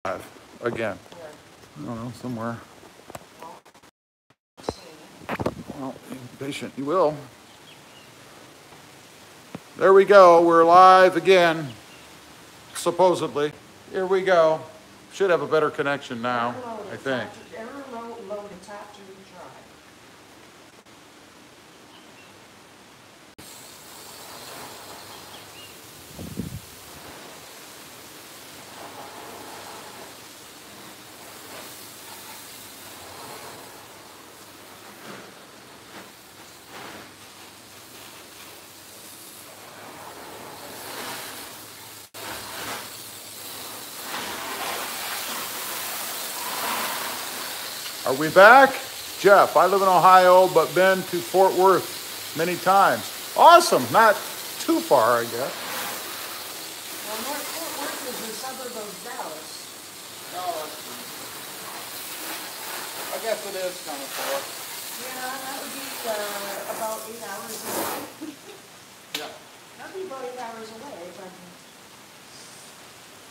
again. I don't know, somewhere. Well, be patient, you will. There we go, we're live again, supposedly. Here we go. Should have a better connection now, I think. Are we back? Jeff, I live in Ohio, but been to Fort Worth many times. Awesome, not too far, I guess. Well, North Fort Worth is a suburb of Dallas. Oh, I guess it is kind of far. Yeah, that would be about 8 hours away. Yeah. That would be about 8 hours away, but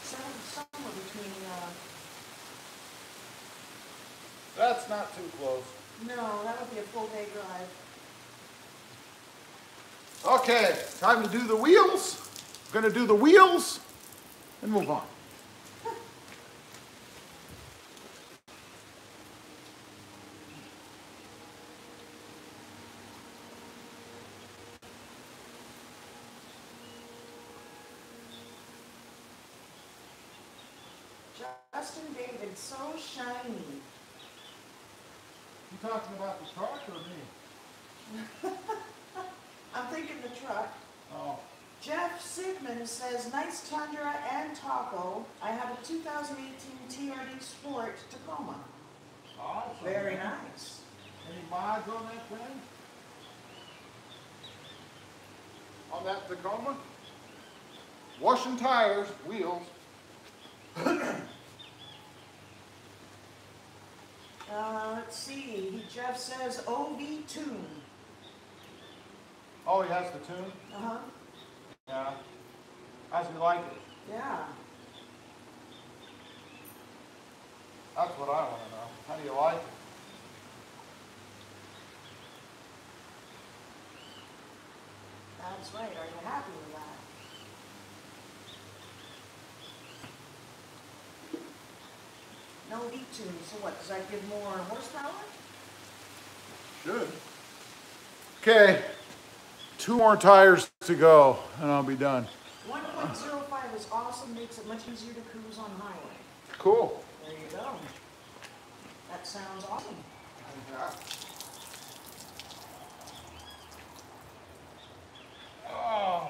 somewhere between, That's not too close. no, that would be a full day drive. Okay, time to do the wheels. Gonna do the wheels and move on. Justin David, so shiny. You talking about the truck or me? I'm thinking the truck. Oh. Jeff Sigmund says, nice Tundra and Taco. I have a 2018 TRD Sport Tacoma. Awesome. Very nice. Any mods on that thing? On that Tacoma? Washing tires, wheels. Let's see. Jeff says OV tune. Oh, he has the tune? Uh-huh. Yeah. How's he like it? Yeah. That's what I want to know. How do you like it? That's right. Are you happy with that? No V tune. So what? Does that give more horsepower? Should. Okay. 2 more tires to go, and I'll be done. 1.05 is awesome. Makes it much easier to cruise on highway. Cool. There you go. That sounds awesome. Yeah. Oh.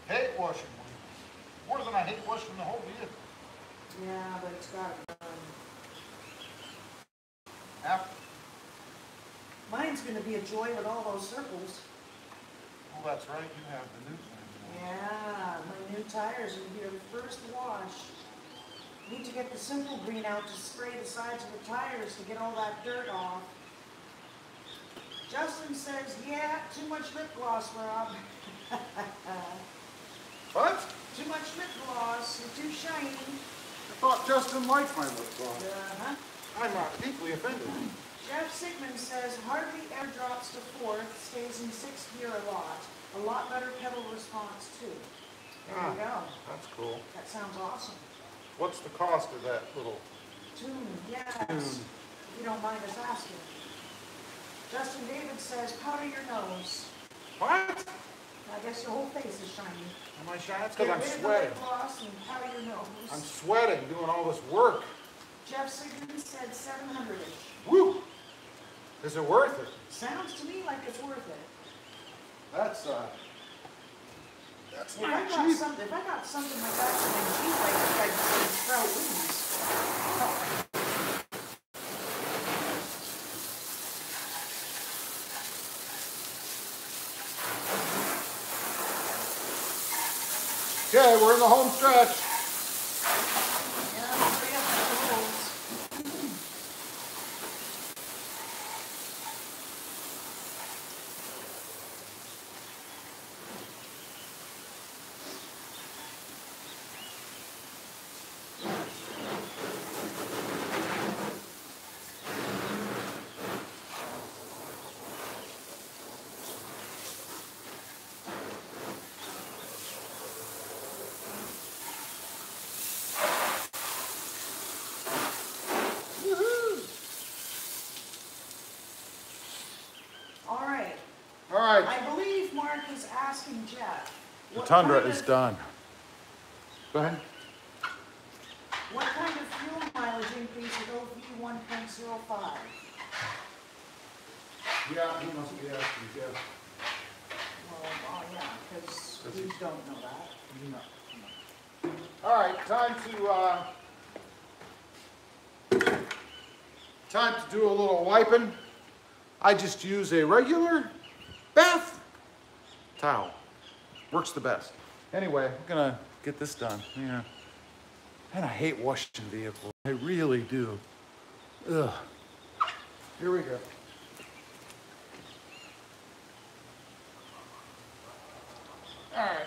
Hate washing wheels. More than I hate washing the whole vehicle. Yeah, but it's got to be done. After. Mine's going to be a joy with all those circles. Well, that's right. You have the new thing. Yeah, my new tires will be the first wash. Need to get the Simple Green out to spray the sides of the tires to get all that dirt off. Justin says, yeah, too much lip gloss, Rob. What? Too much lip gloss. You're too shiny. I thought Justin liked my lip gloss. Uh-huh. I'm deeply offended. Jeff Sigmund says, hardly ever drops to 4th, stays in 6th gear a lot. A lot better pedal response, too. There you go. That's cool. That sounds awesome. What's the cost of that little Tune, yes. tune? If you don't mind us asking. Justin David says, powder your nose. What? I guess your whole face is shiny. Am I shy? It's because I'm Get rid of the sweating. lip gloss and powder your nose. I'm sweating doing all this work. Jeff Sigmund said 700-ish. Woo! Is it worth it? Sounds to me like it's worth it. That's If I not got cheap. something, like that for my Jeep, I think I'd say sprout wings. Okay, we're in the home stretch. Yeah, hurry up with the rules. The Tundra is done. Go ahead. What kind of fuel mileage increase with OV 1.05? Yeah, he must be asking, yeah. Well, oh yeah, because we don't know that. No. All right, time to do a little wiping. I just use a regular bath towel. Works the best. Anyway, I'm gonna get this done. Yeah. And I hate washing vehicles. I really do. Ugh. Here we go. All right.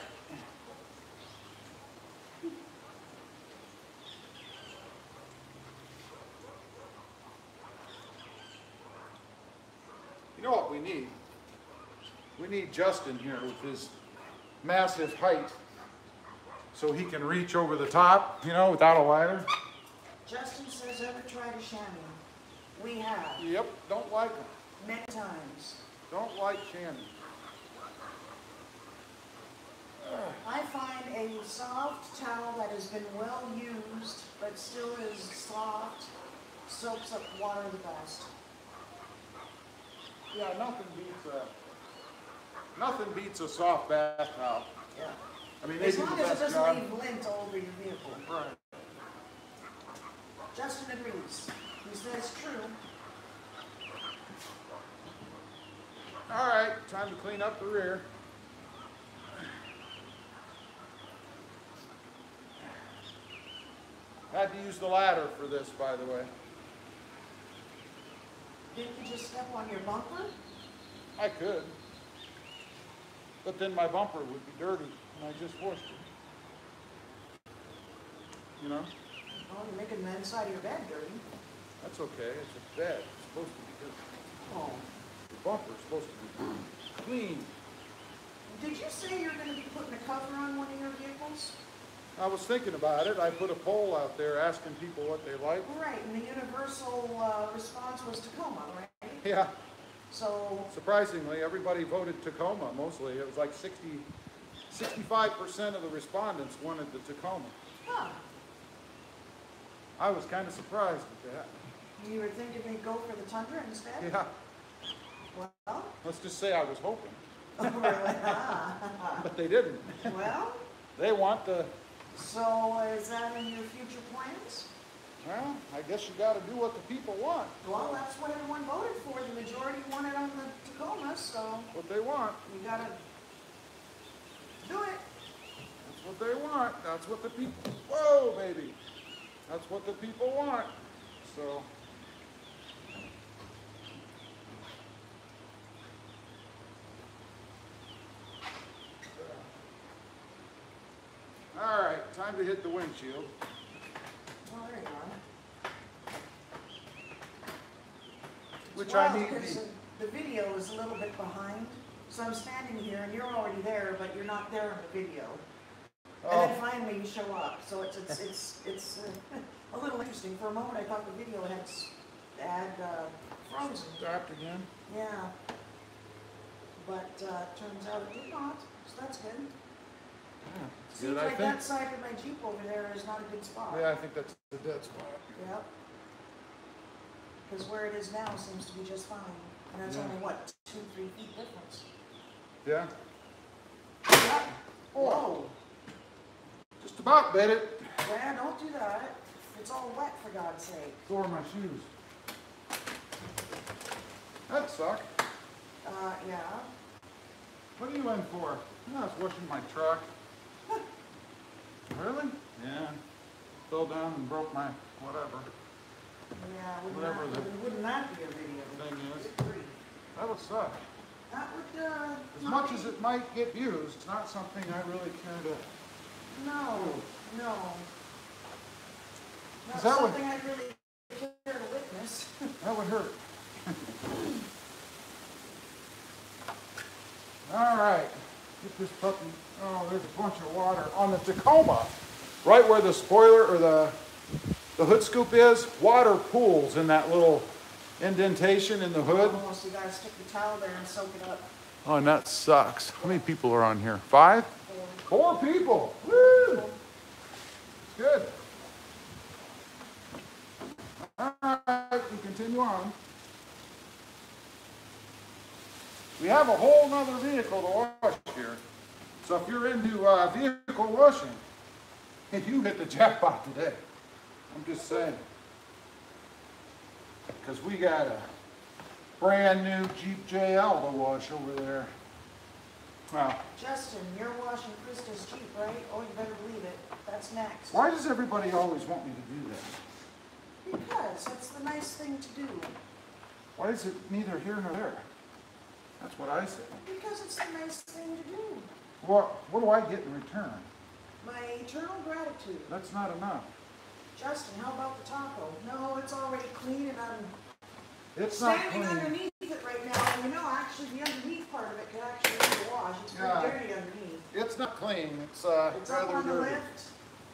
You know what we need? We need Justin here with his massive height so he can reach over the top, you know, without a ladder. Justin says, ever tried a chamois? We have. Yep, don't like them. Many times. Don't like chamois. I find a soft towel that has been well used, but still is soft, soaks up water the best. Yeah, nothing beats a soft bath towel. Yeah. I mean, as they do long the as it best doesn't job. leave lint all over your vehicle. Right. Justin agrees. He says true. All right, time to clean up the rear. Had to use the ladder for this, by the way. Didn't you just step on your bumper? I could. But then my bumper would be dirty, and I just washed it. You know? Oh, you're making the inside of your bed dirty. That's okay, it's a bed. It's supposed to be good. Oh. The bumper's supposed to be clean. Did you say you're going to be putting a cover on one of your vehicles? I was thinking about it. I put a poll out there asking people what they like. Right, and the universal response was Tacoma, right? Yeah. So, Surprisingly, everybody voted Tacoma mostly. It was like 65% of the respondents wanted the Tacoma. huh. I was kind of surprised at that. You were thinking they'd go for the Tundra instead? Yeah. Well, Let's just say I was hoping. oh, really? Ah. But they didn't. Well, They want the, so is that in your future plans? well, I guess you got to do what the people want. Well, that's what everyone voted for. The majority wanted on the Tacoma, so What they want. we gotta do it. That's what they want. That's what the people, whoa, baby. That's what the people want. So. All right, time to hit the windshield. Well, there you are. Which Well, I need because the, the video is a little bit behind, so I'm standing here and you're already there, but you're not there in the video. And then finally you show up, so it's a little interesting. For a moment I thought the video had frozen. stopped again. Yeah. But turns out it did not, so that's good. Yeah, Seems good, I like think. that side of my Jeep over there is not a good spot. Yeah, I think that's the dead spot. Yep. Because where it is now seems to be just fine. And that's Yeah. only, what, 2-3 feet difference. Yeah, Yep. Whoa. just about bit it. Yeah, don't do that. It's all wet, for God's sake. So are my shoes. That suck. Yeah. What are you in for? No, I was washing my truck. Really? Yeah. Fell down and broke my whatever Yeah, Whatever wouldn't that be a video? thing is. Good grief. That would suck. That would, As much as it might get views, it's not something I really care to. No, no. Not Is that what- something I'd really care to witness. That would hurt. All right, get this puppy. Oh, there's a bunch of water on the Tacoma, right where the spoiler or the hood scoop is. Water pools in that little indentation in the hood. Oh, so you gotta stick the towel there and soak it up. Oh, and that sucks. How many people are on here? 5? Or 4 people. Woo! Good. All right, we continue on. We have a whole nother vehicle to wash here. So if you're into vehicle washing, you hit the jackpot today. I'm just saying. Because we got a brand new Jeep JL to wash over there. Wow. Justin, you're washing Krista's Jeep, right? Oh, you better believe it. That's next. Why does everybody always want me to do that? Because it's the nice thing to do. Why is it neither here nor there? That's what I say. Because it's the nice thing to do. What do I get in return? My eternal gratitude. That's not enough. Justin, how about the taco? No, it's already clean and I'm It's not standing clean. underneath it right now. And you know, actually, the underneath part of it could actually use a wash. It's pretty dirty underneath. It's not clean. It's It's up rather on the dirty. lift.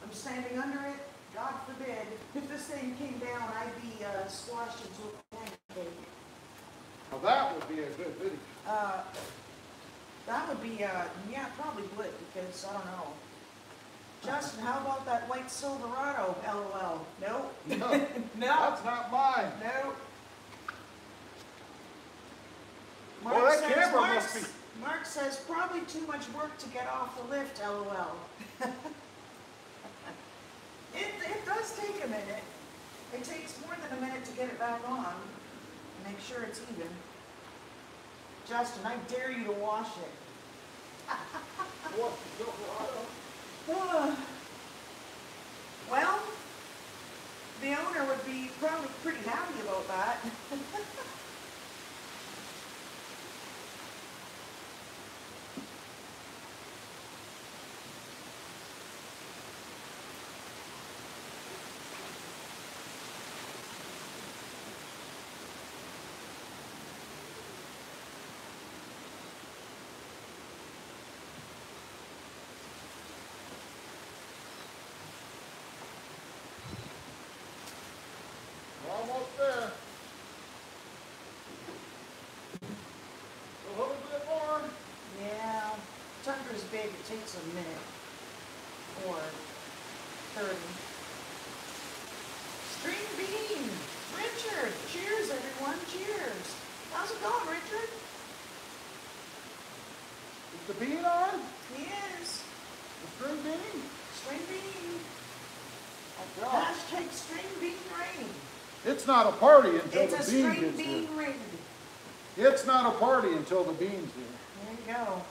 I'm standing under it. God forbid, if this thing came down, I'd be squashed into a pancake. Well, that would be a good video. That would be, yeah, probably would, because I don't know. Justin, how about that white Silverado? LOL. Nope. No, No. that's not mine. Nope. Well, that camera must be... Mark says, probably too much work to get off the lift, LOL. It does take a minute. It takes more than a minute to get it back on. Make sure it's even. Justin, I dare you to wash it. What? Well, the owner would be probably pretty happy about that. We're almost there. A little bit more. Yeah, Tundra's big. It takes a minute or 30. String bean, Richard. Cheers, everyone. Cheers. How's it going, Richard? Is the bean on? He is. The string bean? String bean. Oh, God. Hashtag string bean rain. It's not a party until It's the a bean string gets bean here. rain. It's not a party until the bean's here. There you go.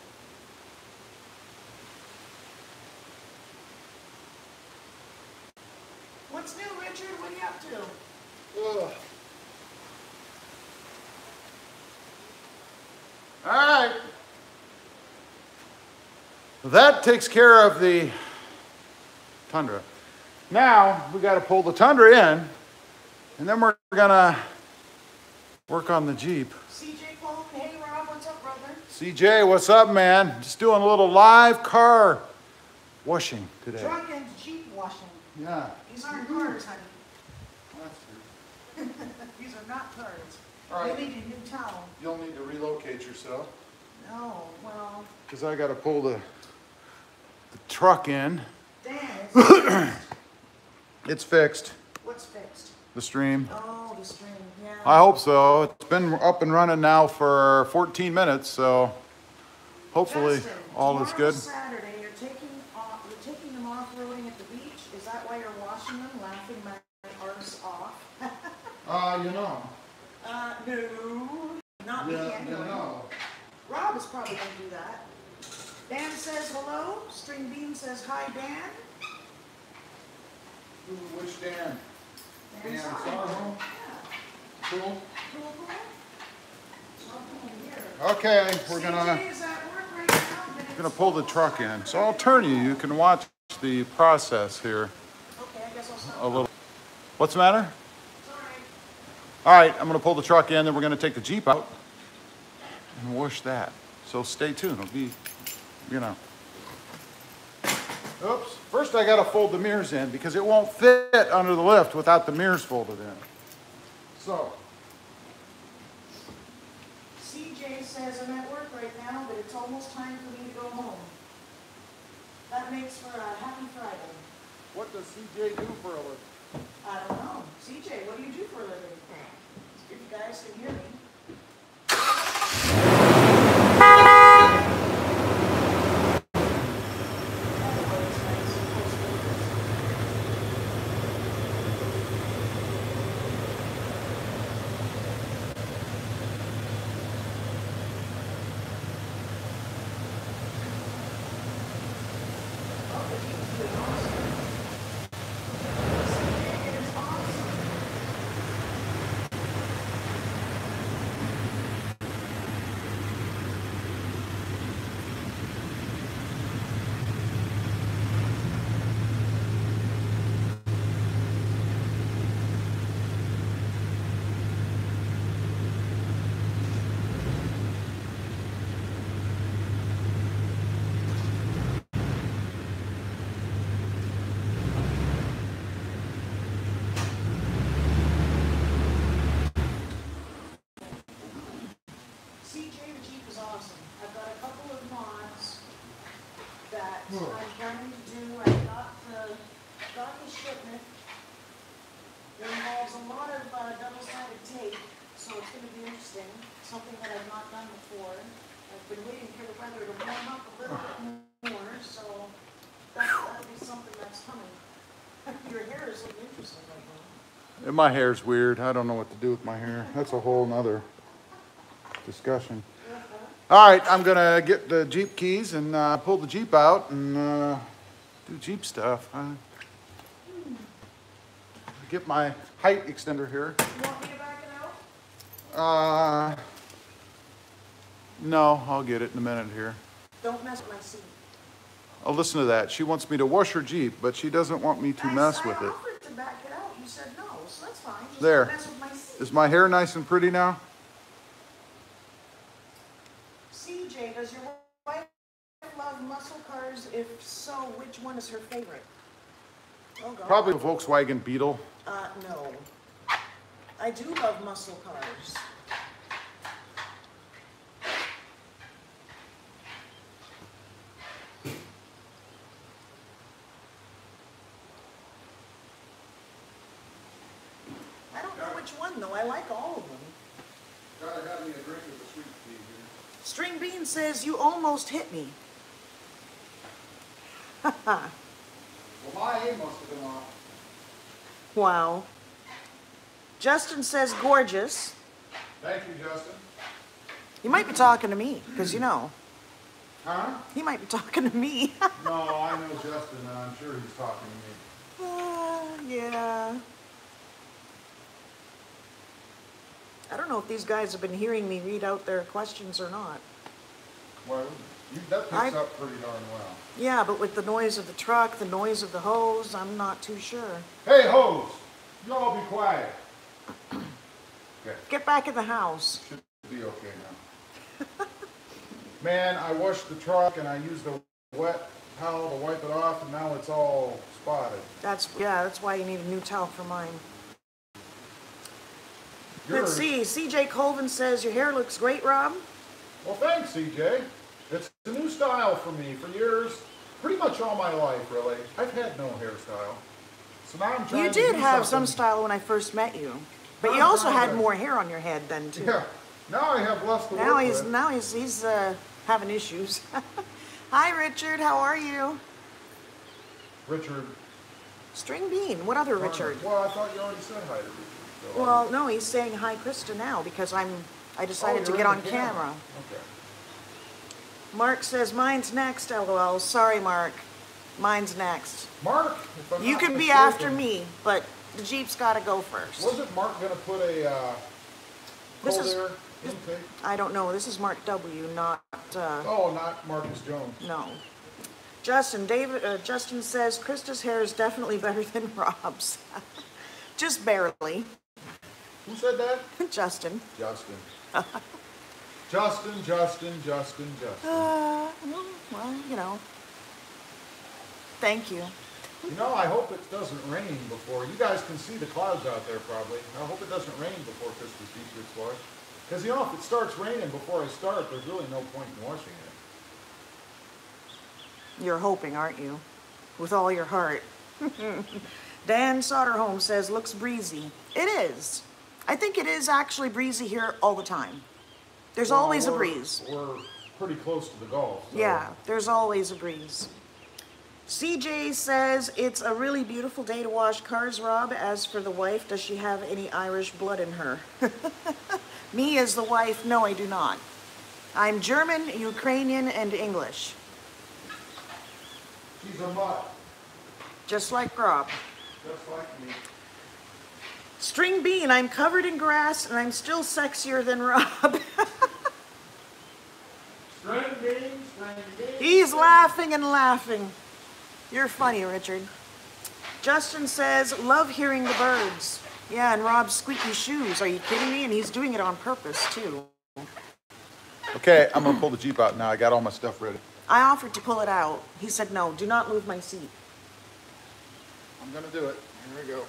What's new, Richard? What are you up to? Ugh. All right. That takes care of the Tundra. Now we got to pull the Tundra in, and then we're gonna work on the Jeep. CJ Paul, hey Rob, what's up, brother? CJ, what's up, man? Just doing a little live car washing today. Truck and Jeep washing. Yeah. These aren't cars, honey. That's true. These are not cars. All right. They need a new towel. You'll need to relocate yourself No, well, because I got to pull the truck in. Dan, it's fixed. It's fixed. What's fixed? The stream. Oh, the string, yeah. I hope so. It's been up and running now for 14 minutes, so hopefully Justin, all is good. tomorrow's Saturday, you're taking them off-roading at the beach. Is that why you're washing them, laughing my arse off? You know. No, not me Yeah, anyway. you know. Rob is probably going to do that. Dan says hello. String Bean says hi, Dan. Which Dan? Dan Sorrow? Sorrow. Yeah. Cool. Cool, cool. So I'll come over here. Okay, we're CJ gonna is at work right now, but it's pull the truck in. So I'll turn you. You can watch the process here Okay, I guess I'll stop. a little. What's the matter? Sorry. All right, I'm gonna pull the truck in, then we're gonna take the Jeep out and wash that. So stay tuned. It'll be, you know. Oops. First I gotta fold the mirrors in because it won't fit under the lift without the mirrors folded in. So, CJ says I'm at work right now, but it's almost time for me to go home. That makes for a happy Friday. What does CJ do for a living? I don't know. CJ, what do you do for a living? If you guys can hear me. CJ the Jeep is awesome. I've got a couple of mods that I'm planning to do. I got the shipment. It involves a lot of double-sided tape, so it's going to be interesting. Something that I've not done before. I've been waiting for the weather to warm up a little bit more, so that'll be something that's coming. Your hair is looking interesting right now. My hair's weird. I don't know what to do with my hair. That's a whole nother discussion. All right, I'm gonna get the Jeep keys and pull the Jeep out and do Jeep stuff. Get my height extender here. You want me to back it out? No, I'll get it in a minute here. Don't mess with my seat. Oh, listen to that. She wants me to wash her Jeep, but she doesn't want me to mess with it. I offered to back it out. You said no, so that's fine. Just There. don't mess with my seat. Is my hair nice and pretty now? CJ, does your wife love muscle cars? If so, which one is her favorite? Oh, God. Probably a Volkswagen Beetle. No. I do love muscle cars. I don't know which one, though. I like all of them. Gotta have me a drink of the sweet tea here. String Bean says, you almost hit me. Well, my aim must have been off. Wow. Justin says, gorgeous. Thank you, Justin. He might be talking to me, because you know. Huh? He might be talking to me. No, I know Justin, and I'm sure he's talking to me. Yeah. I don't know if these guys have been hearing me read out their questions or not. Well, that picks up pretty darn well. Yeah, but with the noise of the truck, the noise of the hose, I'm not too sure. Hey, hose! You all be quiet. Okay. Get back in the house. Should be okay now. Man, I washed the truck and I used a wet towel to wipe it off, and now it's all spotted. That's why you need a new towel for mine. Yours. Let's see. CJ Colvin says, your hair looks great, Rob. Well, thanks, CJ. It's a new style for me for years. Pretty much all my life, really. I've had no hairstyle. So now I'm trying You to did do have something. some style when I first met you. But you also had more hair on your head then, too. Yeah. Now I have less to Now work he's with. he's having issues. Hi, Richard. How are you? Richard. String Bean. What other Richard? Well, I thought you already said hi to Richard. So Well, no, he's saying hi, Krista, now because I decided to you're get in on the camera. Okay. Mark says, mine's next, LOL. Sorry, Mark. Mine's next. Mark, if I'm You not can be mistaken, after me, but the Jeep's got to go first. Wasn't Mark going to put a This cold is- air intake? I don't know. This is Mark W., not... Oh, not Marcus Jones. No. Justin says, Krista's hair is definitely better than Rob's. Just barely. Who said that? Justin. Justin. Justin. Well, you know. Thank you. You know, I hope it doesn't rain before. You guys can see the clouds out there probably. I hope it doesn't rain before Christmas Eve gets washed. Because, you know, if it starts raining before I start, there's really no point in washing it. You're hoping, aren't you? With all your heart. Dan Soderholm says, looks breezy. It is. I think it is actually breezy here all the time. There's always a breeze. We're pretty close to the Gulf. So. Yeah, there's always a breeze. CJ says, it's a really beautiful day to wash cars, Rob. As for the wife, does she have any Irish blood in her? Me as the wife, no, I do not. I'm German, Ukrainian, and English. She's a mutt. Just like Rob. Just like me. String Bean, I'm covered in grass, and I'm still sexier than Rob. String Bean, String Bean. He's laughing and laughing. You're funny, Richard. Justin says, love hearing the birds. Yeah, and Rob's squeaky shoes. Are you kidding me? And he's doing it on purpose, too. Okay, I'm gonna pull the Jeep out now. I got all my stuff ready. I offered to pull it out. He said, no, do not move my seat. I'm gonna do it. Here we go.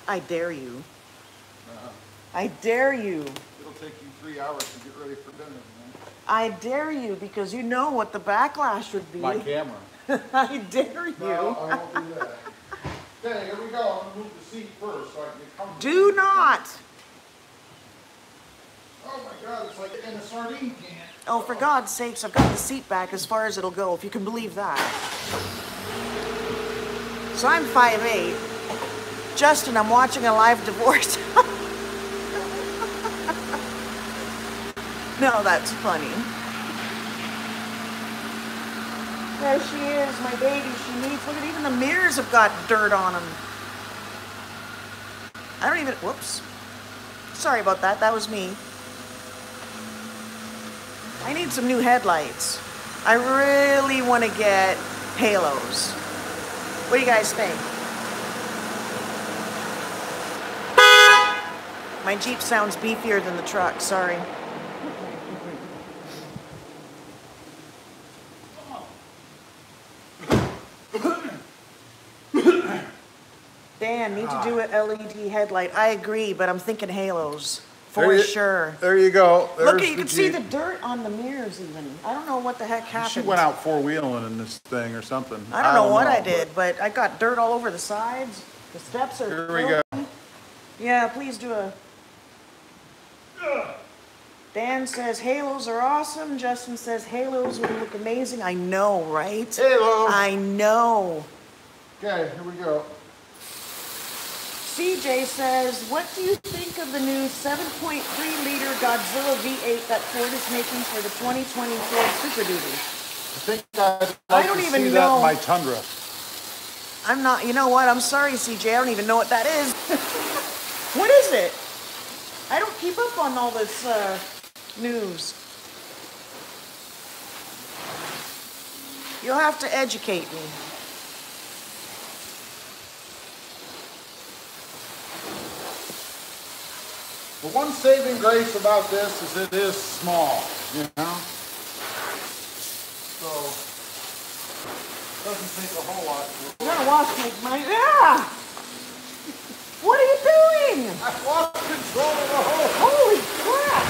I dare you. I dare you. It'll take you 3 hours to get ready for dinner, man. I dare you, because you know what the backlash would be. My camera. I dare you. No, I won't do that. Okay, here we go. I'm gonna move the seat first so I can get comfortable. Do not. Oh my God, it's like in a sardine can. Oh, for God's sakes, I've got the seat back as far as it'll go, if you can believe that. So I'm 5'8". Justin, I'm watching a live divorce. No, that's funny. There she is, my baby. She needs, look at, even the mirrors have got dirt on them. I don't even, whoops. Sorry about that, that was me. I need some new headlights. I really want to get halos. What do you guys think? My Jeep sounds beefier than the truck, sorry. Dan, need to do an LED headlight. I agree, but I'm thinking halos. For sure. There you go. Look, you can see the dirt on the mirrors even. I don't know what the heck happened. She went out four-wheeling in this thing or something. I don't know what I did, but I got dirt all over the sides. The steps are Here we go. Yeah, please do a... Dan says halos are awesome. Justin says halos would look amazing. I know, right? Halo. I know. Okay, here we go. CJ says, what do you think of the new 7.3-liter Godzilla V8 that Ford is making for the 2020 Ford Super Duty? I think I'd like don't to even see know. that in my Tundra. I'm not, you know what? I'm sorry, CJ. I don't even know what that is. What is it? I don't keep up on all this news. You'll have to educate me. The one saving grace about this is it is small, you know? So, it doesn't take a whole lot. I'm gonna wash my, yeah! What are you doing? I lost control of the whole. Holy crap!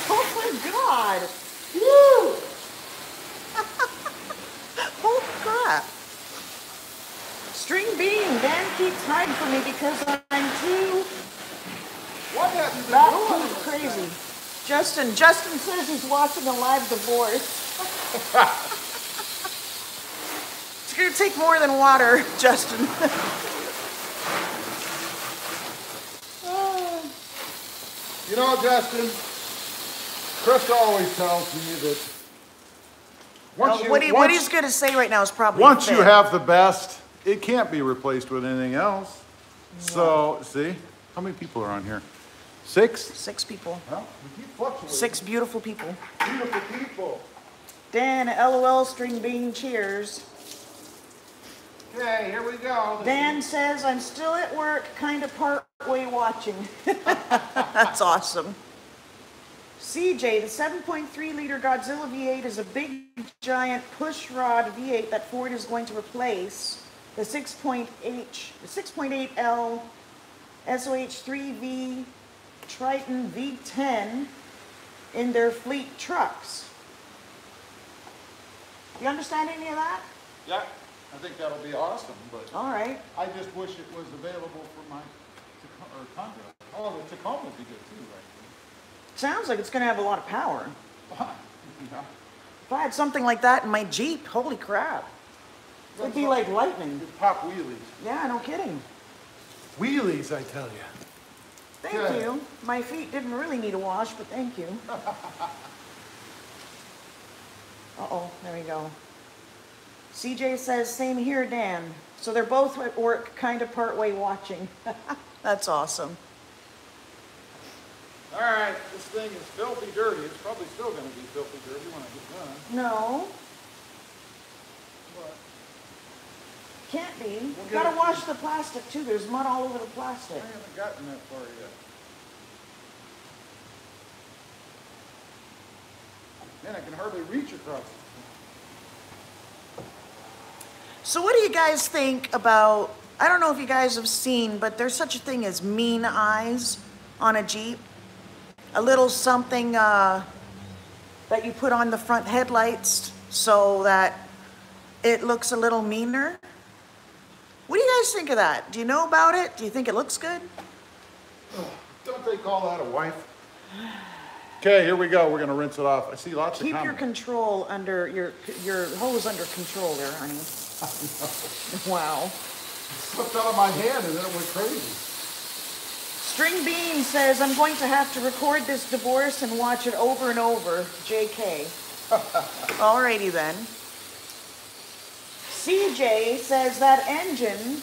Oh my God! Woo! Holy crap! String bean, Dan keeps hiding from me because I'm too What have you been doing? too crazy. Justin says he's watching a live divorce. It's gonna take more than water, Justin. You know, Justin, Krista always tells me that What he's going to say right now is probably once fair. you have the best, it can't be replaced with anything else. Yeah. So, see, how many people are on here? 6? 6 people. Well, we keep fluctuating. 6 beautiful people. Beautiful people. Dan, LOL, string bean, cheers. Okay, here we go. Dan says, I'm still at work, kind of part way watching. That's awesome. CJ, the 7.3-liter Godzilla V8 is a big, giant push rod V8 that Ford is going to replace the 6.8L SOH3V Triton V10 in their fleet trucks. You understand any of that? Yeah, I think that'll be awesome, but All right. I just wish it was available for my Tundra. Oh, the Tacoma would be good too, right? Sounds like it's going to have a lot of power. Yeah. If I had something like that in my Jeep, holy crap. It'd be like lightning. You pop wheelies. Yeah, no kidding. Wheelies, I tell you. Thank you. My feet didn't really need a wash, but thank you. Uh-oh, there we go. CJ says, same here, Dan. So they're both at work, kind of partway watching. That's awesome. All right, this thing is filthy dirty. It's probably still going to be filthy dirty when I get done. No, But can't be. You We'll gotta get it. wash the plastic too. There's mud all over the plastic. I haven't gotten that far yet. Man, I can hardly reach across it. So what do you guys think about, I don't know if you guys have seen, but there's such a thing as mean eyes on a Jeep. A little something that you put on the front headlights so that it looks a little meaner. What do you guys think of that? Do you know about it? Do you think it looks good? Oh, don't they call that a wife? Okay, here we go. We're going to rinse it off. I see lots of Keep your comments. control under, your hose under control there, honey. Wow. Slipped out of my hand and then it went crazy. String Bean says, I'm going to have to record this divorce and watch it over and over. JK. Alrighty then. CJ says that engine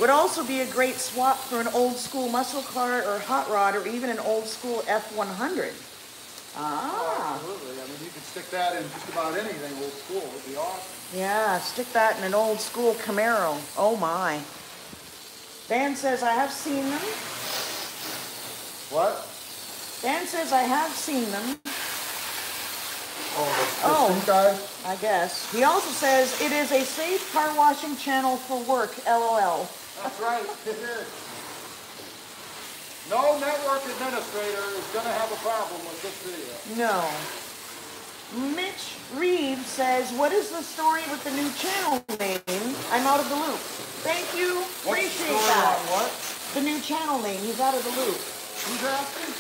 would also be a great swap for an old school muscle car or hot rod or even an old school F100. Ah. Absolutely. I mean, you could stick that in just about anything old school. It would be awesome. Yeah, stick that in an old school Camaro. Oh my. Dan says, I have seen them. What? Dan says, I have seen them. Oh, the guys? I guess. He also says, it is a safe car washing channel for work, LOL. That's right. It is. No network administrator is going to have a problem with this video. No. Mitch Reeves says, what is the story with the new channel name? I'm out of the loop. Thank you. Appreciate that. What? The new channel name. He's out of the loop. Who's asking?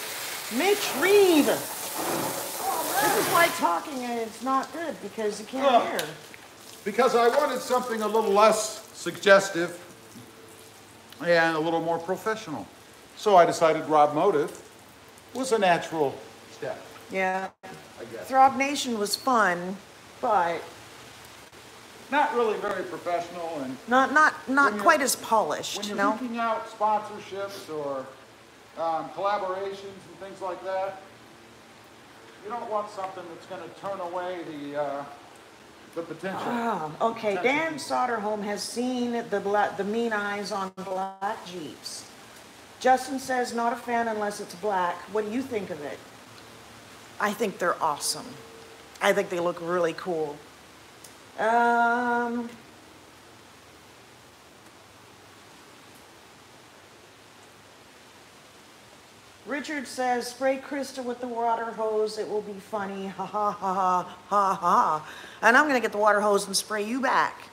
Mitch Reeves. This is why talking it's not good because you can't hear. Because I wanted something a little less suggestive and a little more professional. So I decided RobMotive was a natural step, Yeah. I guess. Throb Nation was fun, but Not really very professional, and not When quite you're- as polished, when you're no? seeking out sponsorships or collaborations and things like that, you don't want something that's going to turn away the potential. Ah, okay. Dan Soderholm has seen the mean eyes on black Jeeps. Justin says not a fan unless it's black. What do you think of it? I think they're awesome. I think they look really cool. Richard says, spray Krista with the water hose. It will be funny. Ha ha ha ha ha ha. And I'm going to get the water hose and spray you back.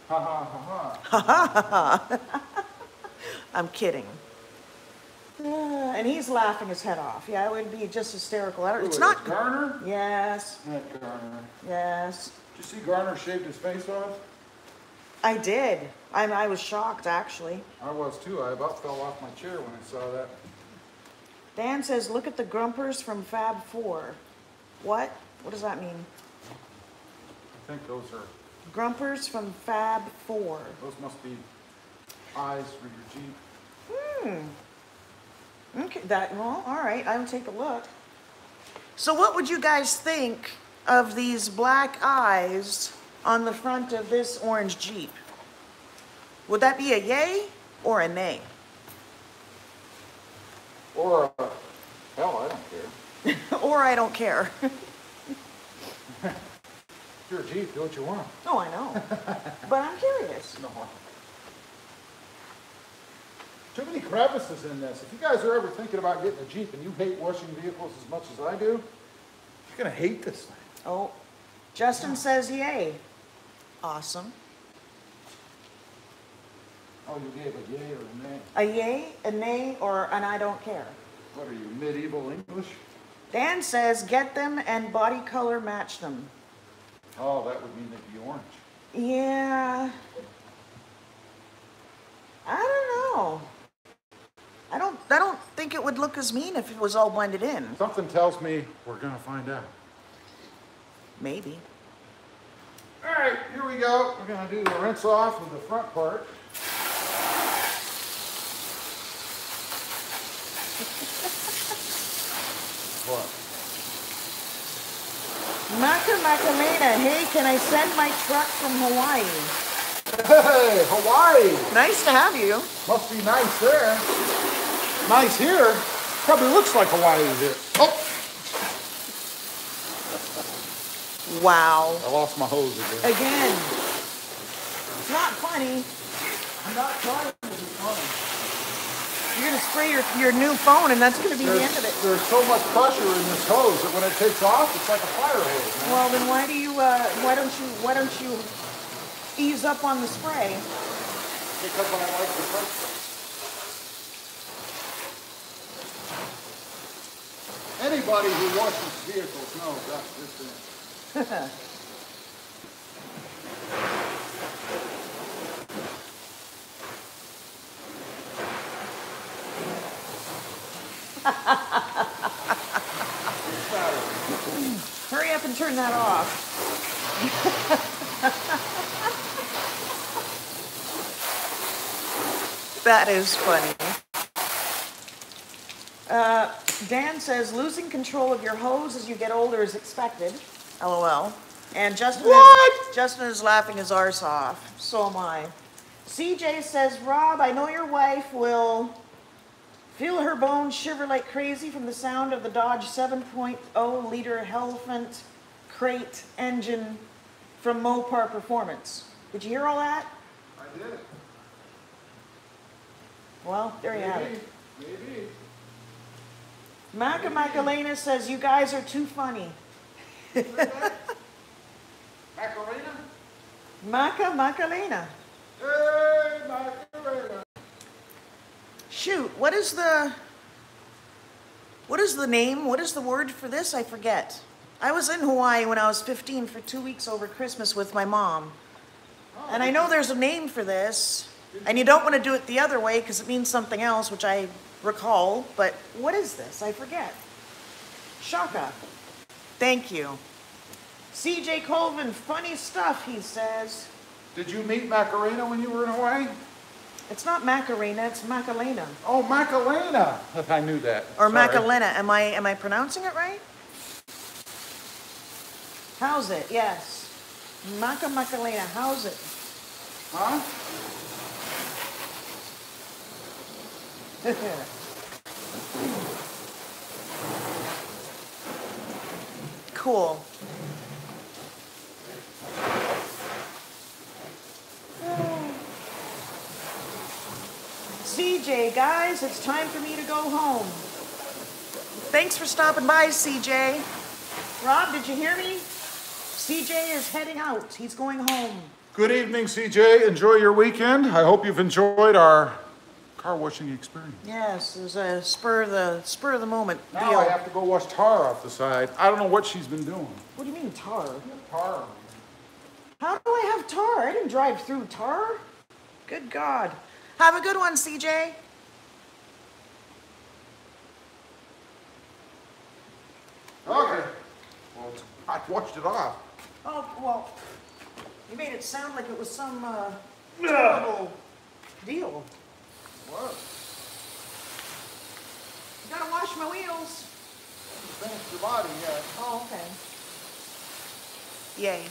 Ha ha ha ha. Ha ha ha ha. I'm kidding. And he's laughing his head off. Yeah, it would be just hysterical. It's not Garner? Yes. Not Garner. Yes. Did you see Garner shaved his face off? I did. I was shocked, actually. I was too. I about fell off my chair when I saw that. Dan says, look at the grumpers from Fab 4. What? What does that mean? I think those are, Grumpers from Fab 4. those must be eyes for your Jeep. Okay, well, all right, I'll take a look. So what would you guys think of these black eyes on the front of this orange Jeep? Would that be a yay or a nay? Or, hell, I don't care. Or I don't care. If you're a Jeep, do what you want. Oh, I know. But I'm curious. No. Too many crevices in this. If you guys are ever thinking about getting a Jeep and you hate washing vehicles as much as I do, you're gonna hate this thing. Oh, Justin says yay. Awesome. Oh, you gave a yay or a nay? A yay, a nay, or an I don't care. What are you, medieval English? Dan says get them and body color match them. Oh, that would mean they'd be orange. Yeah. I don't know. I don't think it would look as mean if it was all blended in. Something tells me we're gonna find out. Maybe. All right, here we go. We're gonna do the rinse off of the front part. What? Makalena, hey, can I send my truck from Hawaii? Hey, Hawaii! Nice to have you. Must be nice there. Nice here. Probably looks like Hawaii here. Oh! Wow. I lost my hose again. Again. It's not funny. I'm not trying to be funny. You're going to spray your new phone and that's going to be the end of it. There's so much pressure in this hose that when it takes off, it's like a fire hose. Man. Well, then why don't you ease up on the spray? Because I like the pressure. Anybody who washes vehicles knows that's this thing. Hurry up and turn that off. That is funny. Dan says, losing control of your hose as you get older is expected. LOL. And Justin is laughing his arse off. So am I. CJ says, Rob, I know your wife will feel her bones shiver like crazy from the sound of the Dodge 7.0 liter Elephant crate engine from Mopar Performance. Did you hear all that? I did. Well, there you have it. Maybe. Makalena says, you guys are too funny. Macarena? Makalena. Hey, Macarena. Shoot, what is the name? What is the word for this? I forget. I was in Hawaii when I was 15 for 2 weeks over Christmas with my mom. And I know there's a name for this. And you don't want to do it the other way because it means something else, which I recall. But what is this? I forget. Shaka. Thank you. CJ Colvin, funny stuff, he says. Did you meet Macarena when you were in Hawaii? It's not Macarena, it's Makalena. Oh, Macarena. I knew that. Or Sorry. Makalena. Am I pronouncing it right? How's it? Yes. Makalena. How's it? Huh? Cool. CJ, guys, it's time for me to go home. Thanks for stopping by, CJ. Rob, did you hear me? CJ is heading out. He's going home. Good evening, CJ. Enjoy your weekend. I hope you've enjoyed our car washing experience. Yes, it was a spur of the moment Now deal. I have to go wash tar off the side. I don't know what she's been doing. What do you mean tar? Tar. How do I have tar? I didn't drive through tar. Good God. Have a good one, CJ. Okay. Well, I washed it off. Oh, well, you made it sound like it was some terrible deal. What? You gotta wash my wheels. Finished your body, yeah. Oh, okay. Yay.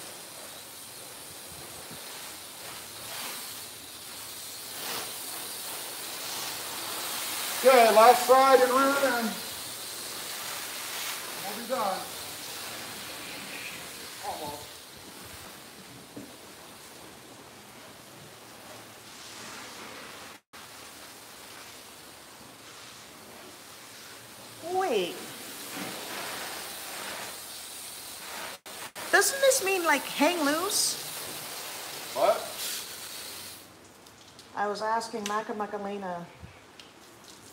Okay, last side and rear end. We'll be done. Almost. Doesn't this mean like hang loose? What? I was asking Makalena.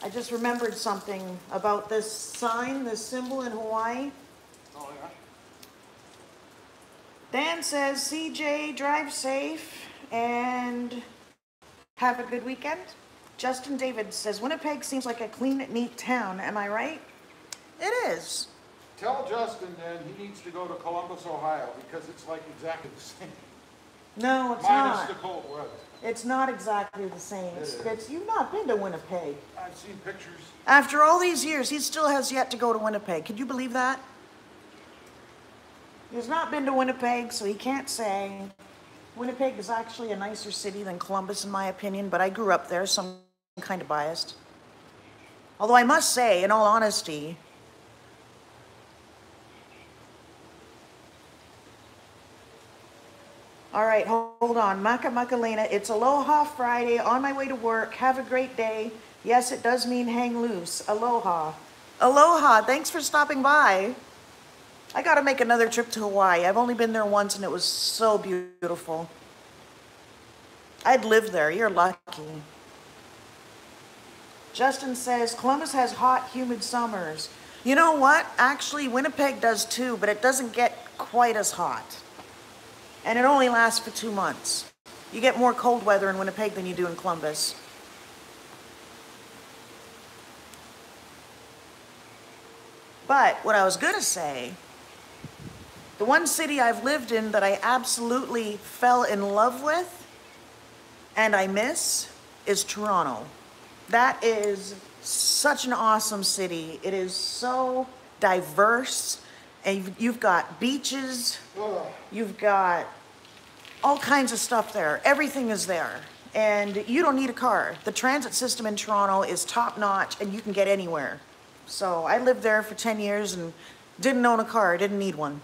I just remembered something about this sign, this symbol in Hawaii. Oh, yeah. Dan says, CJ, drive safe and have a good weekend. Justin David says, Winnipeg seems like a clean, neat town. Am I right? It is. Tell Justin then he needs to go to Columbus, Ohio, because it's like exactly the same. No, it's Minus not. the cold weather. It's not exactly the same. You've not been to Winnipeg. I've seen pictures. After all these years, he still has yet to go to Winnipeg. Could you believe that? He's not been to Winnipeg, so he can't say. Winnipeg is actually a nicer city than Columbus, in my opinion, but I grew up there, so I'm kind of biased. Although I must say, in all honesty, all right, hold on. Makalena, it's Aloha Friday, on my way to work. Have a great day. Yes, it does mean hang loose. Aloha. Aloha, thanks for stopping by. I gotta make another trip to Hawaii. I've only been there once and it was so beautiful. I'd live there, you're lucky. Justin says, Columbus has hot, humid summers. You know what? Actually, Winnipeg does too, but it doesn't get quite as hot. And it only lasts for 2 months. You get more cold weather in Winnipeg than you do in Columbus. But what I was gonna say, the one city I've lived in that I absolutely fell in love with and I miss is Toronto. That is such an awesome city. It is so diverse. And you've got beaches, you've got all kinds of stuff there. Everything is there. And you don't need a car. The transit system in Toronto is top notch and you can get anywhere. So I lived there for 10 years and didn't own a car, didn't need one.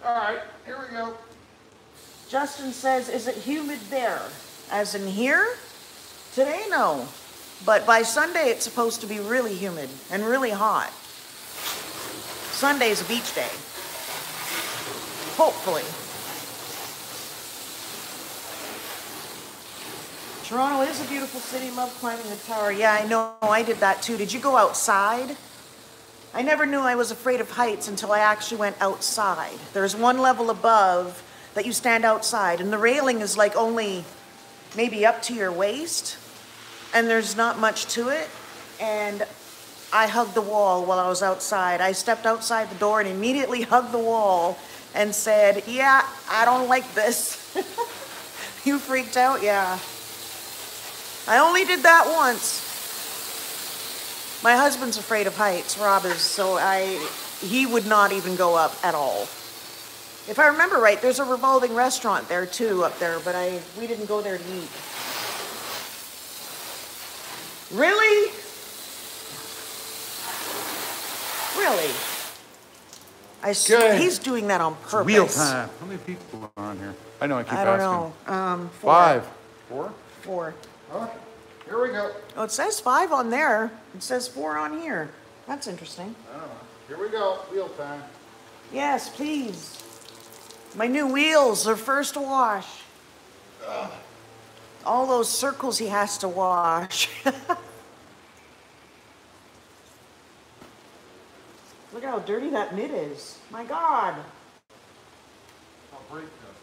All right, here we go. Justin says, is it humid there? As in here? Today, no. But by Sunday, it's supposed to be really humid and really hot. Sunday's a beach day. Hopefully. Toronto is a beautiful city. Love climbing the tower. Yeah, I know. I did that too. Did you go outside? I never knew I was afraid of heights until I actually went outside. There's one level above that you stand outside, and the railing is like only maybe up to your waist, and there's not much to it. And I hugged the wall while I was outside. I stepped outside the door and immediately hugged the wall and said, yeah, I don't like this. You freaked out? Yeah. I only did that once. My husband's afraid of heights, Rob is, so he would not even go up at all. If I remember right, there's a revolving restaurant there too up there, but we didn't go there to eat. Really? Really? He's doing that on purpose. It's wheel time. How many people are on here? I know I keep asking. I don't know. 4. 5. 4? 4. Okay, here we go. Oh, it says 5 on there. It says 4 on here. That's interesting. I don't know. Here we go. Wheel time. Yes, please. My new wheels are first to wash. All those circles he has to wash. Look at how dirty that mitt is. My God. I'll break that.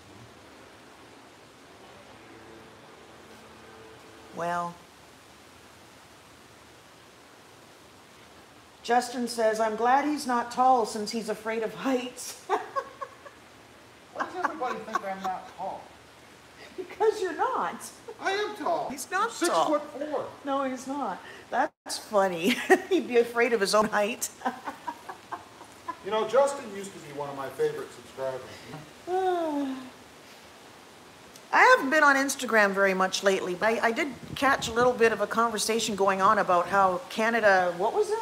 Well. Justin says, I'm glad he's not tall since he's afraid of heights. Why does everybody think I'm not tall? Because you're not. I am tall. He's not I'm tall. 6'4". No, he's not. That's funny. He'd be afraid of his own height. You know, Justin used to be one of my favorite subscribers. I haven't been on Instagram very much lately, but I did catch a little bit of a conversation going on about how Canada, what was it?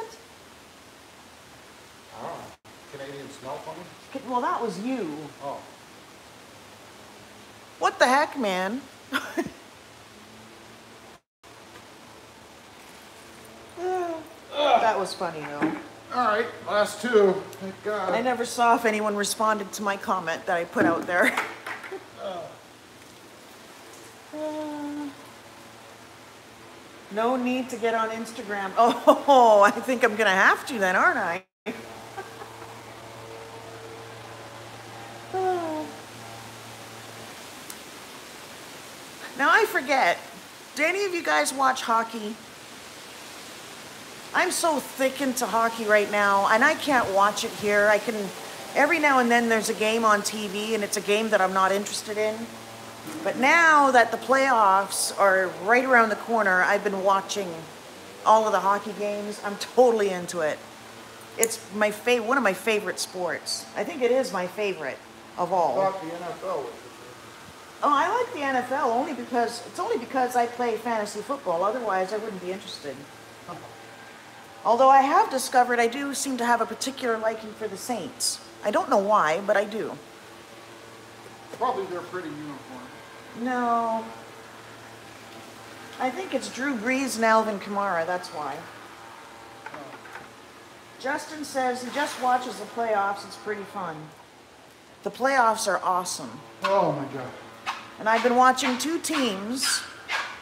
I don't know. Canadian smell funny? Well, that was you. Oh. What the heck, man? That was funny, though. All right, last two. Thank God. I never saw if anyone responded to my comment that I put out there. No need to get on Instagram. Oh, I think I'm gonna have to then, aren't I? Now I forget, do any of you guys watch hockey? I'm so thick into hockey right now, and I can't watch it here. I can, every now and then there's a game on TV, and it's a game that I'm not interested in. But now that the playoffs are right around the corner, I've been watching all of the hockey games. I'm totally into it. It's my one of my favorite sports. I think it is my favorite of all. I thought the NFL was Oh, I like the NFL only because I play fantasy football. Otherwise, I wouldn't be interested. Although I have discovered I do seem to have a particular liking for the Saints. I don't know why, but I do. probably their pretty uniform. No. I think it's Drew Brees and Alvin Kamara, that's why. Justin says he just watches the playoffs, it's pretty fun. The playoffs are awesome. Oh my God. And I've been watching two teams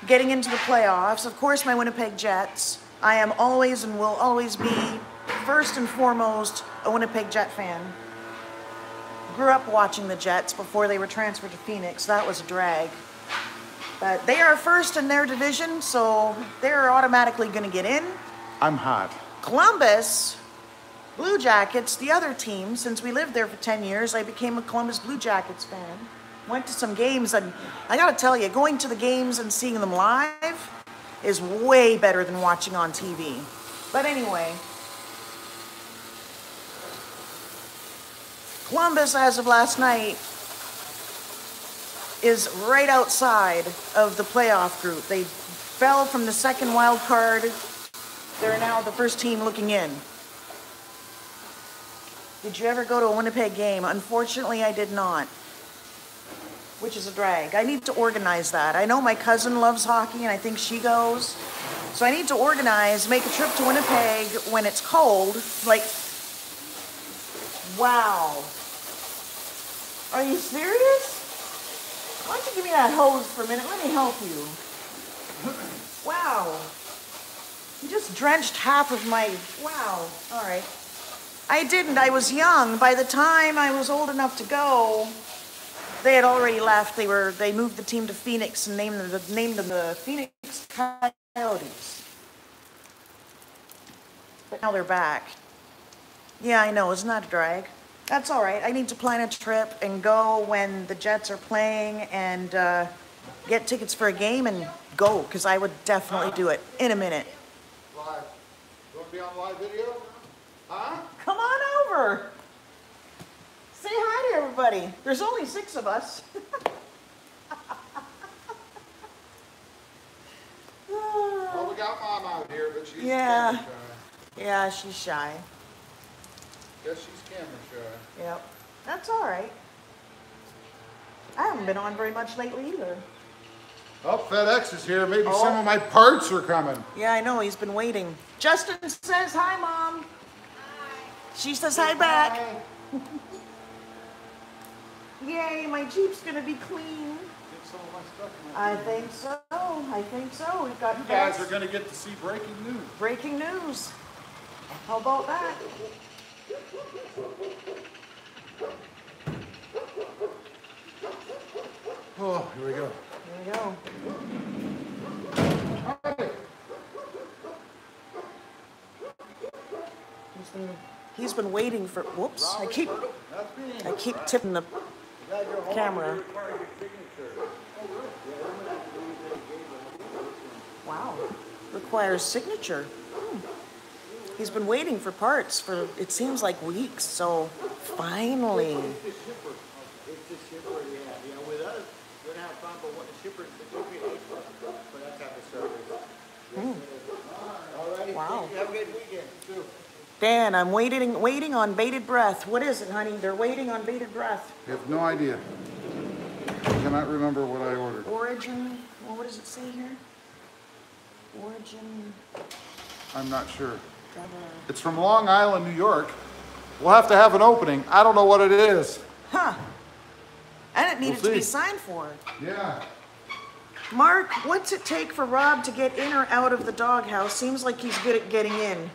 getting into the playoffs. Of course, my Winnipeg Jets. I am always and will always be, first and foremost, a Winnipeg Jet fan. Grew up watching the Jets before they were transferred to Phoenix. That was a drag. But they are first in their division, so they're automatically going to get in. I'm hot. Columbus Blue Jackets, the other team, since we lived there for 10 years, I became a Columbus Blue Jackets fan. Went to some games, and I gotta tell you, going to the games and seeing them live is way better than watching on TV. But anyway, Columbus, as of last night, is right outside of the playoff group. They fell from the second wild card. They're now the first team looking in. Did you ever go to a Winnipeg game? Unfortunately, I did not, which is a drag. I need to organize that. I know my cousin loves hockey, and I think she goes. So I need to organize, make a trip to Winnipeg when it's cold. Like, wow. Are you serious? Why don't you give me that hose for a minute? Let me help you. Wow. You just drenched half of my, wow. All right. I didn't. I was young. By the time I was old enough to go, they had already left. They moved the team to Phoenix and named them the Phoenix Coyotes. But now they're back. Yeah, I know. Isn't that a drag? That's all right. I need to plan a trip and go when the Jets are playing and get tickets for a game and go, because I would definitely do it in a minute. Live. You want to be on live video? Huh? Come on over. Say hi to everybody. There's only 6 of us. Well, we got Mom out here, but she's Yeah. camera shy. Yeah, she's shy. Guess she's camera shy. Yep. That's all right. I haven't been on very much lately either. Oh, FedEx is here. Maybe Oh. some of my parts are coming. Yeah, I know. He's been waiting. Justin says hi, Mom. She says hi back. Yay, my Jeep's gonna be clean. Get some of my stuff in my I think so. I think so. We've got You guys are going to get to see breaking news. breaking news. How about that? Oh, here we go. Here we go. He's been waiting for. Whoops! I keep tipping the camera. Wow. Requires signature. He's been waiting for parts for, it seems like, weeks, so finally. It's the shipper, yeah. With us, we're gonna have fun, but what the shipper, but that's how the service. Alrighty, Wow. have a good weekend, too. Dan, I'm waiting on bated breath. What is it, honey? They're waiting on bated breath. I have no idea. I cannot remember what I ordered. Origin, well, what does it say here? Origin, I'm not sure. It's from Long Island, New York. We'll have to have an opening. I don't know what it is. Huh. And it needed to be see. signed for. Yeah. Mark, what's it take for Rob to get in or out of the doghouse? Seems like he's good at getting in.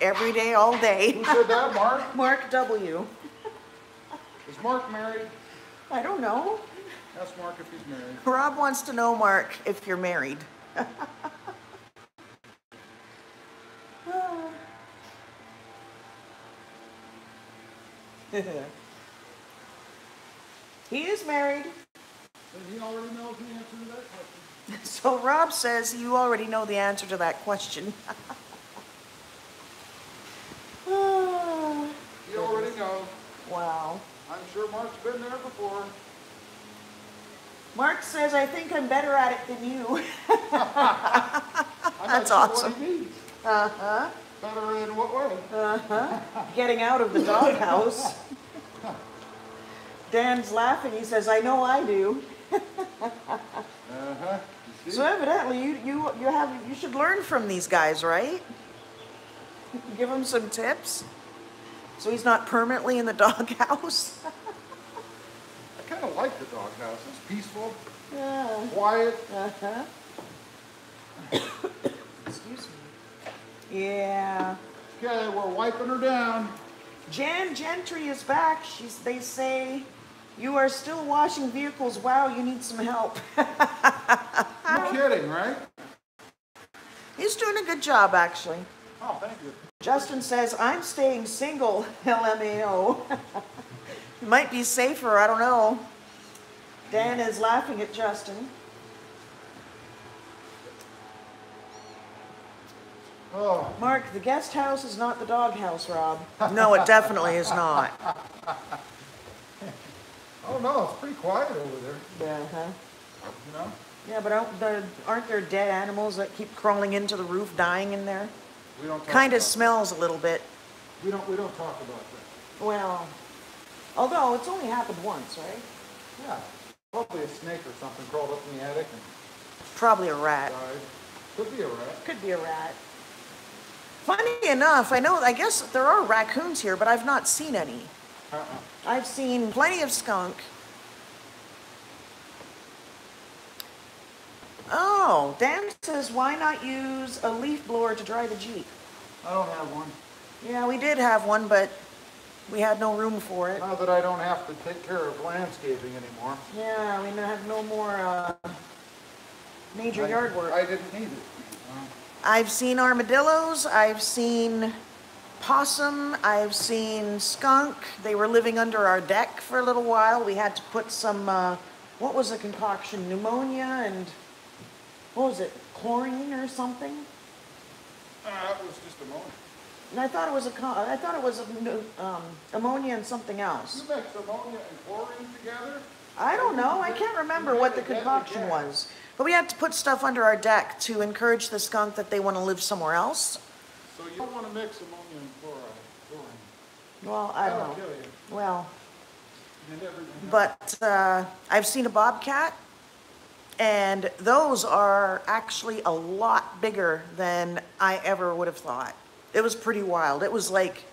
Every day, all day. Who said that, Mark? Mark W. Is Mark married? I don't know. Ask Mark if he's married. Rob wants to know, Mark, if you're married. He is married. And he already knows the answer to that question. So Rob says you already know the answer to that question. He already knows. Wow. I'm sure Mark's been there before. Mark says, I think I'm better at it than you. I'm That's not sure awesome. what he means. Uh-huh. Better in what way? Uh-huh. Getting out of the doghouse. Dan's laughing. He says, I know I do. Uh-huh. You see? So evidently, you should learn from these guys, right? Give him some tips, so he's not permanently in the doghouse. I kind of like the doghouse. It's peaceful, Yeah. quiet. Uh-huh. Excuse me. Yeah. Okay, we're wiping her down. Jan Gentry is back. They say, you are still washing vehicles. Wow, you need some help. No kidding, right? He's doing a good job, actually. Oh, thank you. Justin says, I'm staying single, LMAO. It might be safer, I don't know. Dan is laughing at Justin. Oh, Mark, the guest house is not the doghouse, Rob. No, it definitely is not. oh no, it's pretty quiet over there. Uh-huh. You know? Yeah, but aren't there dead animals that keep crawling into the roof, dying in there? We don't talk Kind of about smells a little bit. that. We don't talk about that. Well, although it's only happened once, right? Yeah. Probably a snake or something crawled up in the attic and Probably a rat. died. Could be a rat. Could be a rat. Funny enough, I guess there are raccoons here, but I've not seen any. I've seen plenty of skunk. Oh, Dan says, why not use a leaf blower to dry the Jeep? I don't have one. Yeah, we did have one, but we had no room for it. Now that I don't have to take care of landscaping anymore. Yeah, we have no more major yard work. I didn't need it. I've seen armadillos, I've seen possum, I've seen skunk. They were living under our deck for a little while. We had to put some, what was the concoction? Pneumonia and, what was it, chlorine or something? It was just ammonia. And I thought it was ammonia and something else. You mix ammonia and chlorine together? I don't know. I can't remember what the concoction was. But we had to put stuff under our deck to encourage the skunk that they want to live somewhere else. So you don't want to mix ammonia and chlorine. Well, I don't That'll know. kill you. Well, And everything else. but I've seen a bobcat, and those are actually a lot bigger than I ever would have thought. It was pretty wild. It was like,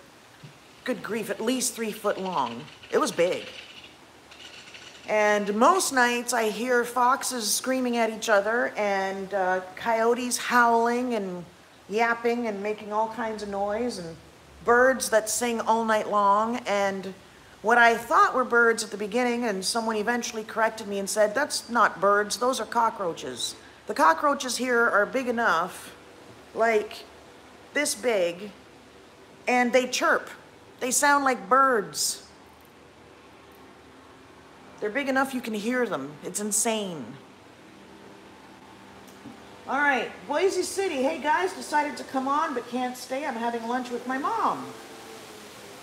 good grief, at least 3 foot long. It was big. And most nights I hear foxes screaming at each other and coyotes howling and yapping and making all kinds of noise, and birds that sing all night long. And what I thought were birds at the beginning, and someone eventually corrected me and said, that's not birds, those are cockroaches. The cockroaches here are big enough, like this big, and they chirp. They sound like birds. They're big enough you can hear them. It's insane. All right, Boise City. Hey guys, decided to come on but can't stay. I'm having lunch with my mom.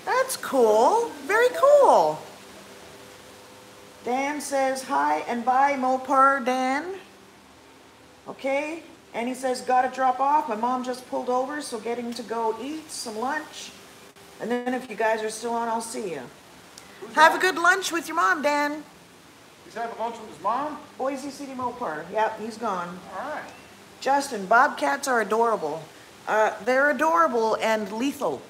That's cool. Very cool. Dan says hi and bye, Mopar Dan. Okay, and he says, gotta drop off. My mom just pulled over, so getting to go eat some lunch. And then if you guys are still on, I'll see you. Have a good lunch with your mom, Dan. He's having lunch with his mom? Boise City Mopar. Yep, he's gone. All right. Justin, bobcats are adorable. They're adorable and lethal.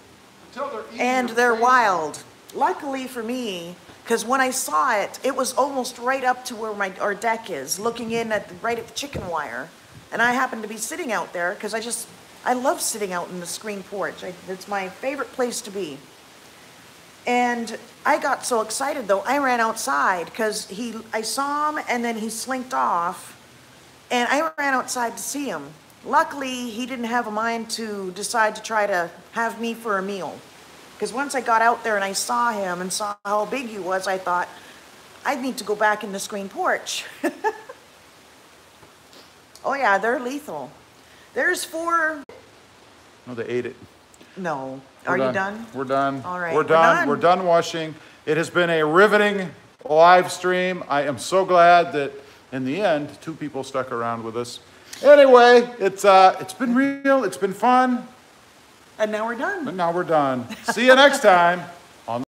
Until they're eating And your they're face. wild. Luckily for me, because when I saw it, it was almost right up to where our deck is, looking in at right at the chicken wire. And I happened to be sitting out there because I love sitting out in the screen porch. It's my favorite place to be. And I got so excited though, I ran outside because I saw him and then he slinked off, and I ran outside to see him. Luckily, he didn't have a mind to decide to try to have me for a meal. Because once I got out there and I saw him and saw how big he was, I thought, I need to go back in the screen porch. Oh yeah, they're lethal. There's 4. No, they ate it. No. We're Are you done? We're done. All right. We're done. We're done washing. It has been a riveting live stream. I am so glad that in the end, 2 people stuck around with us. Anyway, it's been real. It's been fun. And now we're done. But now we're done. See you next time.